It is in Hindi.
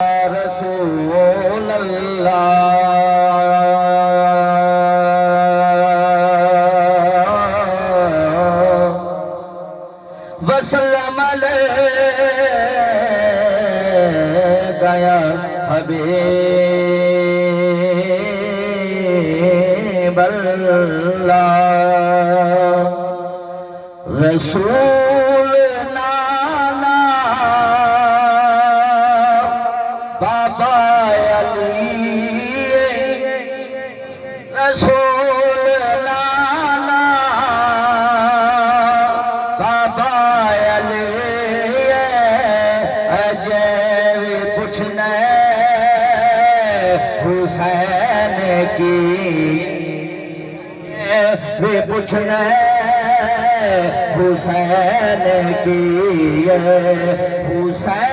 रसूल अल्लाह वसल्लम गया हबीब अल्लाह रसूल नाना बाबा अली रसूल नाना बाबा अली अजय पूछने हुसैन की वे पूछने हुसैन की हुसैन